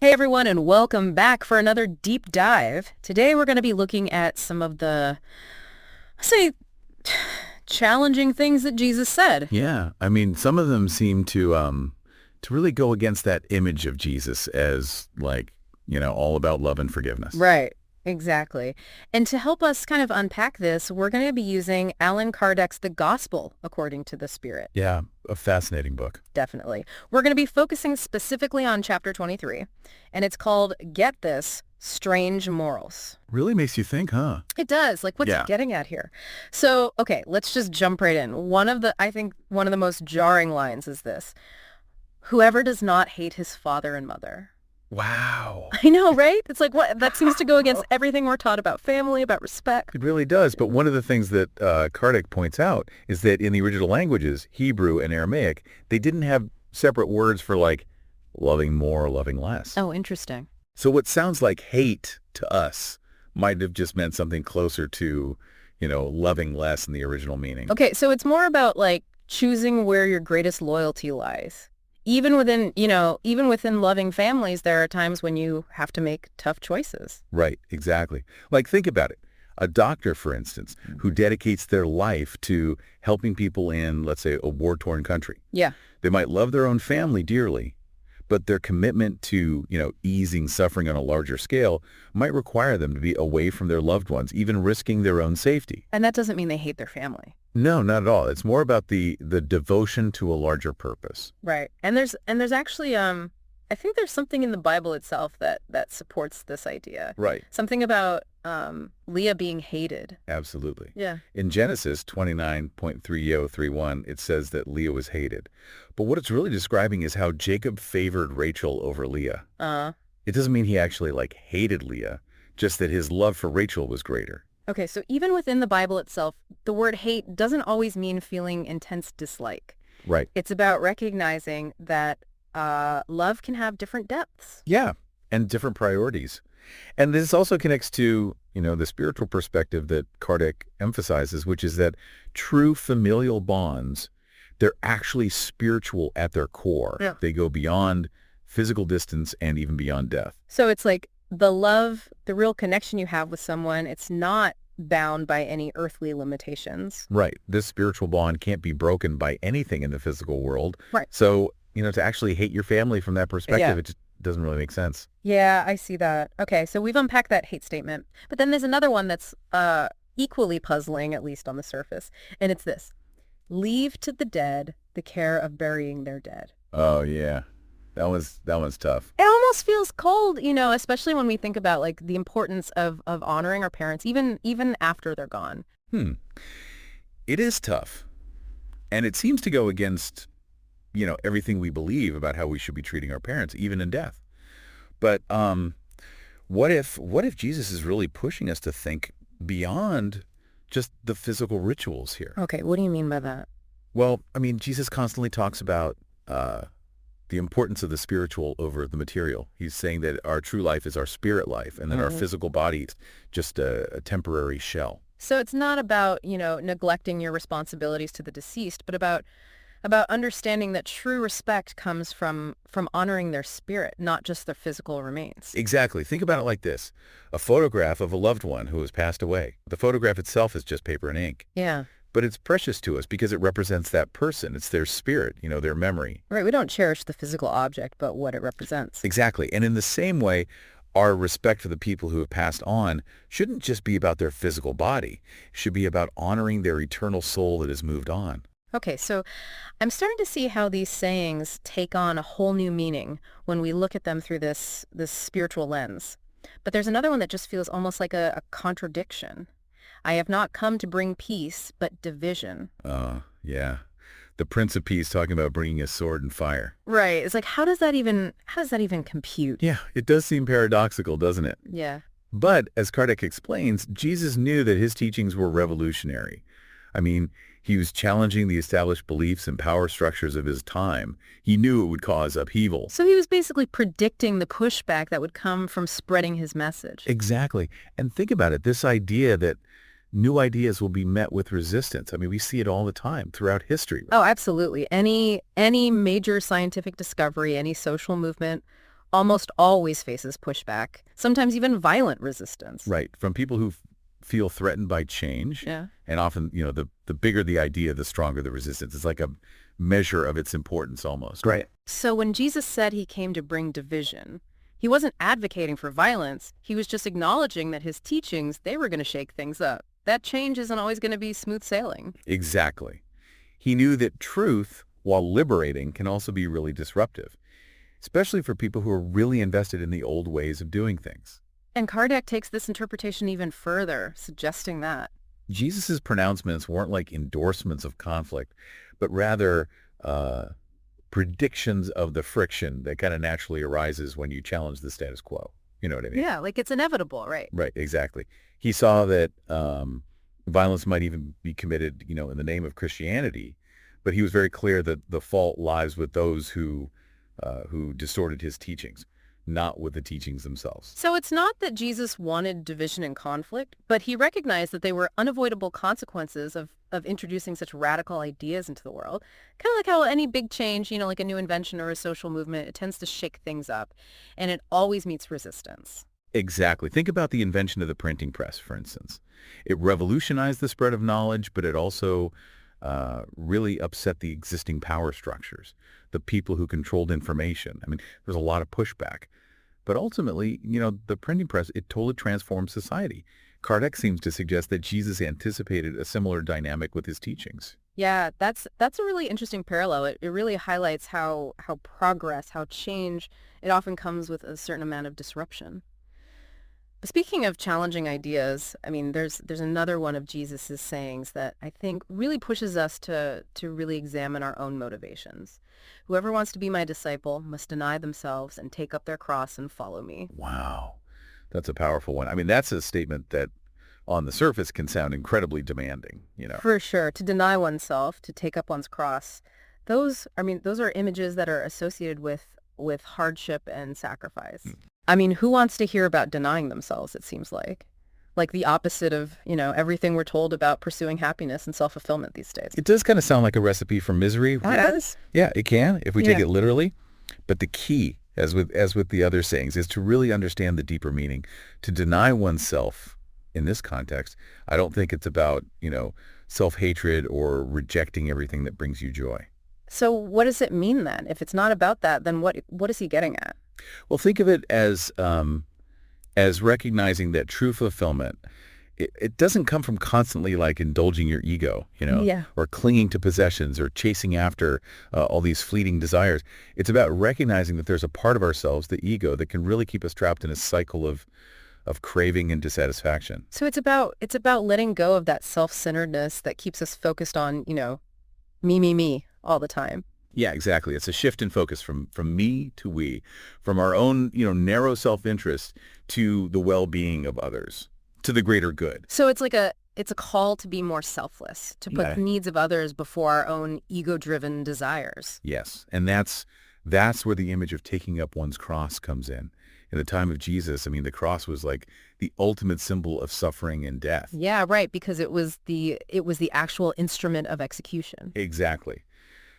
Hey everyone, and welcome back for another deep dive. Today we're going to be looking at some of the, say, challenging things that Jesus said. Yeah, I mean, some of them seem to really go against that image of Jesus as all about love and forgiveness. Right, exactly. And to help us kind of unpack this, we're going to be using Alan Kardec's The Gospel According to the Spirit. Yeah, a fascinating book. Definitely. We're going to be focusing specifically on chapter 23, and it's called, get this, Strange Morals. Really makes you think, huh? It does. Like, what's it getting at here? So, okay, let's just jump right in. I think one of the most jarring lines is this. Whoever does not hate his father and mother. Wow. I know, right? It's like, what? That seems to go against everything we're taught about family, about respect. It really does. But one of the things that Kardec points out is that in the original languages, Hebrew and Aramaic, they didn't have separate words for like loving more or loving less. Oh, interesting. So what sounds like hate to us might have just meant something closer to, loving less in the original meaning. Okay, so it's more about like choosing where your greatest loyalty lies. Even within loving families, there are times when you have to make tough choices. Right, exactly. Like, think about it. A doctor, for instance, who dedicates their life to helping people in, let's say, a war-torn country. Yeah. They might love their own family dearly, but their commitment to, easing suffering on a larger scale might require them to be away from their loved ones, even risking their own safety. And that doesn't mean they hate their family. No, not at all. It's more about the devotion to a larger purpose. Right. And there's actually I think there's something in the Bible itself that supports this idea. Right. Something about Leah being hated. Absolutely. Yeah. In Genesis 29.3031, it says that Leah was hated. But what it's really describing is how Jacob favored Rachel over Leah. It doesn't mean he actually hated Leah, just that his love for Rachel was greater. Okay, so even within the Bible itself, the word hate doesn't always mean feeling intense dislike. Right. It's about recognizing that love can have different depths. Yeah, and different priorities. And this also connects to, the spiritual perspective that Kardec emphasizes, which is that true familial bonds, they're actually spiritual at their core. Yeah. They go beyond physical distance and even beyond death. So it's like the love, the real connection you have with someone, it's not bound by any earthly limitations. Right. This spiritual bond can't be broken by anything in the physical world. Right. So, to actually hate your family from that perspective, it just doesn't really make sense. Yeah, I see that. Okay, so we've unpacked that hate statement. But then there's another one that's equally puzzling, at least on the surface. And it's this. Leave to the dead the care of burying their dead. Oh, yeah. That one's tough. It almost feels cold, especially when we think about the importance of honoring our parents, even after they're gone. It is tough. And it seems to go against, everything we believe about how we should be treating our parents, even in death. But what if Jesus is really pushing us to think beyond just the physical rituals here? Okay, what do you mean by that? Well, I mean, Jesus constantly talks about the importance of the spiritual over the material. He's saying that our true life is our spirit life, and that our physical body is just a temporary shell. So it's not about, neglecting your responsibilities to the deceased, but about understanding that true respect comes from honoring their spirit, not just their physical remains. Exactly. Think about it like this. A photograph of a loved one who has passed away. The photograph itself is just paper and ink. Yeah. But it's precious to us because it represents that person. It's their spirit, their memory. Right. We don't cherish the physical object, but what it represents. Exactly. And in the same way, our respect for the people who have passed on shouldn't just be about their physical body. It should be about honoring their eternal soul that has moved on. Okay, so I'm starting to see how these sayings take on a whole new meaning when we look at them through this spiritual lens. But there's another one that just feels almost like a contradiction. I have not come to bring peace, but division. Yeah. The Prince of Peace talking about bringing a sword and fire. Right. It's like, how does that even compute? Yeah, it does seem paradoxical, doesn't it? Yeah. But, as Kardec explains, Jesus knew that his teachings were revolutionary. I mean, he was challenging the established beliefs and power structures of his time. He knew it would cause upheaval. So he was basically predicting the pushback that would come from spreading his message. Exactly. And think about it, this idea that new ideas will be met with resistance. I mean, we see it all the time throughout history. Oh, absolutely. Any major scientific discovery, any social movement, almost always faces pushback, sometimes even violent resistance. Right. From people who feel threatened by change. Yeah. And often, the bigger the idea, the stronger the resistance. It's like a measure of its importance almost. Right. So when Jesus said he came to bring division, he wasn't advocating for violence. He was just acknowledging that his teachings, they were going to shake things up. That change isn't always going to be smooth sailing. Exactly. He knew that truth, while liberating, can also be really disruptive, especially for people who are really invested in the old ways of doing things. And Kardec takes this interpretation even further, suggesting that. Jesus' pronouncements weren't like endorsements of conflict, but rather predictions of the friction that kind of naturally arises when you challenge the status quo. You know what I mean? Yeah, like it's inevitable, right? Right, exactly. He saw that violence might even be committed, in the name of Christianity, but he was very clear that the fault lies with those who distorted his teachings, not with the teachings themselves. So it's not that Jesus wanted division and conflict, but he recognized that they were unavoidable consequences of introducing such radical ideas into the world. Kind of like how any big change, like a new invention or a social movement, it tends to shake things up, and it always meets resistance. Exactly. Think about the invention of the printing press, for instance. It revolutionized the spread of knowledge, but it also really upset the existing power structures, the people who controlled information. I mean, there's a lot of pushback. But ultimately, the printing press, it totally transformed society. Kardec seems to suggest that Jesus anticipated a similar dynamic with his teachings. Yeah, that's a really interesting parallel. It really highlights how progress, how change, it often comes with a certain amount of disruption. But speaking of challenging ideas, I mean, there's another one of Jesus's sayings that I think really pushes us to really examine our own motivations. Whoever wants to be my disciple must deny themselves and take up their cross and follow me. Wow. That's a powerful one. I mean, that's a statement that on the surface can sound incredibly demanding, For sure, to deny oneself, to take up one's cross. Those are images that are associated with hardship and sacrifice. I mean, who wants to hear about denying themselves, it seems like? Like the opposite of, everything we're told about pursuing happiness and self-fulfillment these days. It does kind of sound like a recipe for misery. It does. Yeah, it can, if we take Yeah. it literally. But the key, as with the other sayings, is to really understand the deeper meaning. To deny oneself in this context, I don't think it's about, self-hatred or rejecting everything that brings you joy. So what does it mean then? If it's not about that, then what is he getting at? Well, think of it as recognizing that true fulfillment, it doesn't come from constantly like indulging your ego, Yeah. or clinging to possessions or chasing after all these fleeting desires. It's about recognizing that there's a part of ourselves, the ego, that can really keep us trapped in a cycle of craving and dissatisfaction. So it's about letting go of that self-centeredness that keeps us focused on, me all the time. Yeah, exactly. It's a shift in focus from me to we, from our own, narrow self-interest to the well-being of others, to the greater good. So it's a call to be more selfless, to put Yeah. the needs of others before our own ego-driven desires. Yes, and that's where the image of taking up one's cross comes in. In the time of Jesus, I mean, the cross was like the ultimate symbol of suffering and death. Yeah, right, because it was the actual instrument of execution. Exactly.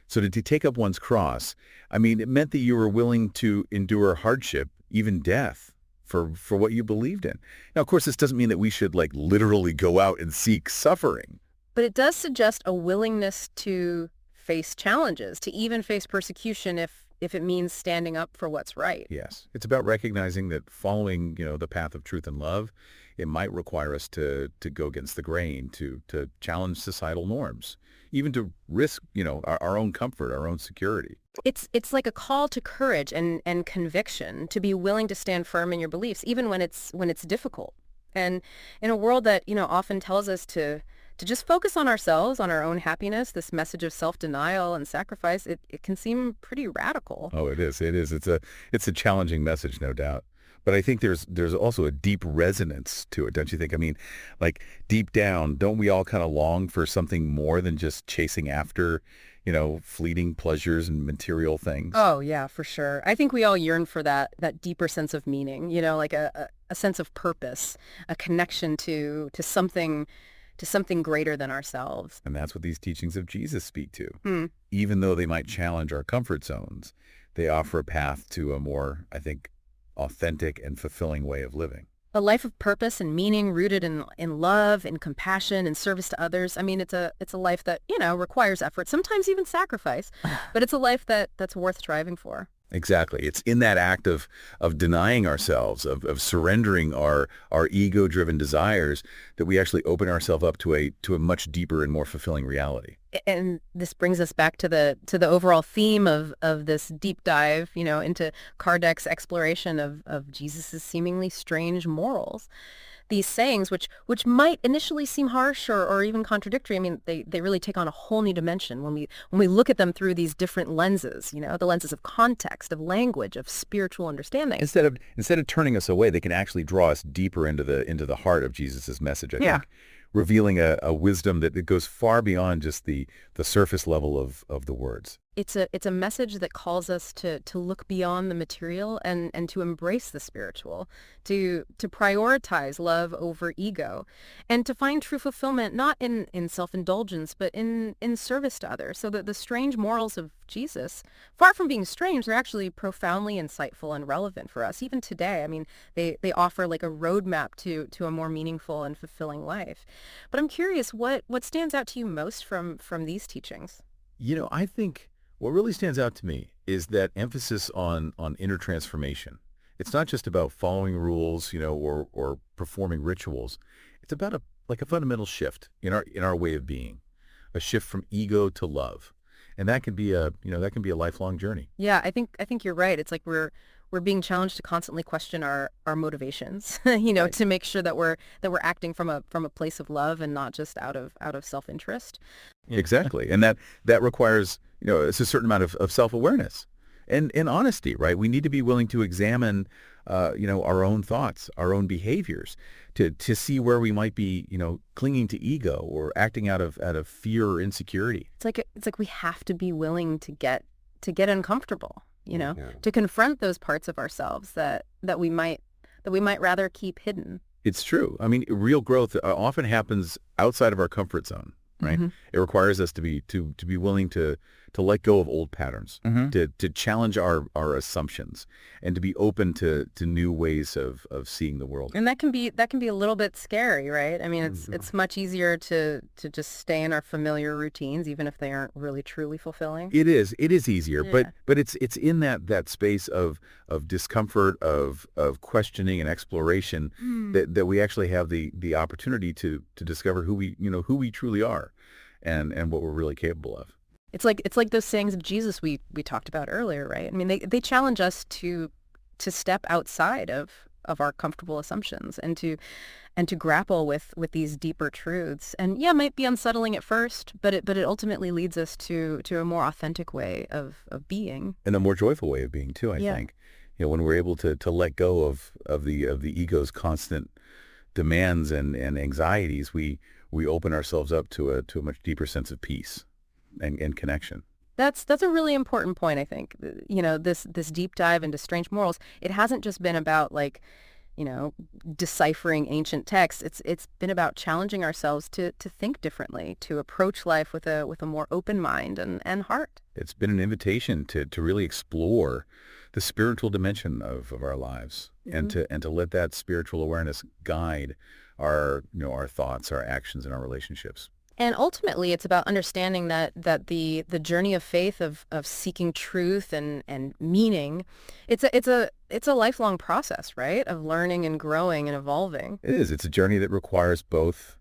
So to take up one's cross, I mean, it meant that you were willing to endure hardship, even death, for what you believed in. Now, of course, this doesn't mean that we should like literally go out and seek suffering. But it does suggest a willingness to face challenges, to even face persecution if it means standing up for what's right. Yes. It's about recognizing that following, the path of truth and love, it might require us to go against the grain, to challenge societal norms, even to risk, our own comfort, our own security. It's like a call to courage and conviction, to be willing to stand firm in your beliefs, even when it's difficult. And in a world that, often tells us to just focus on ourselves, on our own happiness, this message of self-denial and sacrifice, it can seem pretty radical. Oh, it is. It is. It's a challenging message, no doubt. But I think there's also a deep resonance to it, don't you think? I mean, like deep down, don't we all kind of long for something more than just chasing after, fleeting pleasures and material things? Oh, yeah, for sure. I think we all yearn for that deeper sense of meaning, like a sense of purpose, a connection to something greater than ourselves. And that's what these teachings of Jesus speak to. Hmm. Even though they might challenge our comfort zones, They offer a path to a more, I think, authentic and fulfilling way of living. A life of purpose and meaning rooted in love and compassion and service to others. I mean, it's a life that, requires effort, sometimes even sacrifice, but it's a life that's worth striving for. Exactly. It's in that act of denying ourselves, of surrendering our ego-driven desires, that we actually open ourselves up to a much deeper and more fulfilling reality. And this brings us back to the overall theme of this deep dive, into Kardec's exploration of Jesus's seemingly strange morals. These sayings, which might initially seem harsh or even contradictory, I mean, they really take on a whole new dimension when we look at them through these different lenses, the lenses of context, of language, of spiritual understanding. Instead of turning us away, they can actually draw us deeper into the heart of Jesus's message, I Yeah. think, revealing a wisdom that goes far beyond just the surface level of the words. It's a message that calls us to look beyond the material and to embrace the spiritual, to prioritize love over ego, and to find true fulfillment not in self-indulgence but in service to others. So that the strange morals of Jesus, far from being strange, they're actually profoundly insightful and relevant for us even today. I mean, they offer like a roadmap to a more meaningful and fulfilling life. But I'm curious, what stands out to you most from these teachings? I think what really stands out to me is that emphasis on inner transformation. It's not just about following rules, or performing rituals. It's about a fundamental shift in our way of being, a shift from ego to love. And that can be a lifelong journey. Yeah, I think you're right. It's like we're being challenged to constantly question our motivations, to make sure that we're acting from a place of love and not just out of self-interest. Exactly. And that requires, it's a certain amount of self-awareness and honesty, right? We need to be willing to examine, our own thoughts, our own behaviors, to see where we might be, clinging to ego or acting out of fear or insecurity. It's like we have to be willing to get uncomfortable, Yeah. to confront those parts of ourselves that we might rather keep hidden. It's true. I mean, real growth often happens outside of our comfort zone, right? Mhm. It requires us to be willing to let go of old patterns, to challenge our assumptions, and to be open to new ways of seeing the world. And that can be a little bit scary, right? I mean, it's much easier to just stay in our familiar routines, even if they aren't really truly fulfilling. It is easier, Yeah. but it's in that space of discomfort, of questioning and exploration, that we actually have the opportunity to discover who we truly are, and what we're really capable of. It's like those sayings of Jesus we talked about earlier, right? I mean, they challenge us to step outside of our comfortable assumptions and to grapple with these deeper truths. And yeah, it might be unsettling at first, but it ultimately leads us to a more authentic way of being. And a more joyful way of being too, I Yeah. think. When we're able to let go of the ego's constant demands and anxieties, we open ourselves up to a much deeper sense of peace and connection. That's a really important point, I think. This deep dive into strange morals, it hasn't just been about deciphering ancient texts. It's been about challenging ourselves to think differently, to approach life with a more open mind and heart. It's been an invitation to really explore the spiritual dimension of our lives, and to let that spiritual awareness guide our thoughts, our actions, and our relationships. And ultimately, it's about understanding that the journey of faith of seeking truth and meaning, it's a lifelong process, right? Of learning and growing and evolving. It is. It's a journey that requires both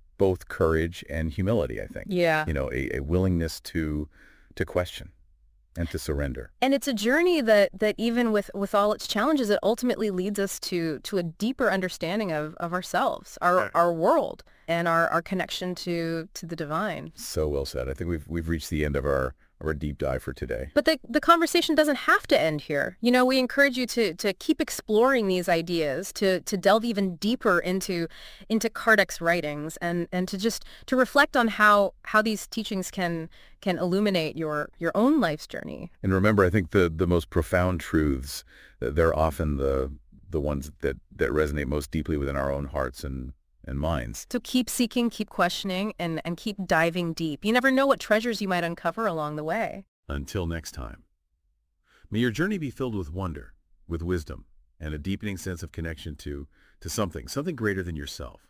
courage and humility, I think. Yeah. A willingness to question and to surrender. And it's a journey that even with all its challenges, it ultimately leads us to a deeper understanding of ourselves, our world, and our connection to the divine. So well said. I think we've reached the end of our deep dive for today. But the conversation doesn't have to end here. We encourage you to keep exploring these ideas, to delve even deeper into Kardec's writings, and to reflect on how these teachings can illuminate your own life's journey. And remember, I think the most profound truths, they're often the ones that resonate most deeply within our own hearts and minds. So keep seeking, keep questioning, and keep diving deep. You never know what treasures you might uncover along the way. Until next time, May your journey be filled with wonder, with wisdom, and a deepening sense of connection to something greater than yourself.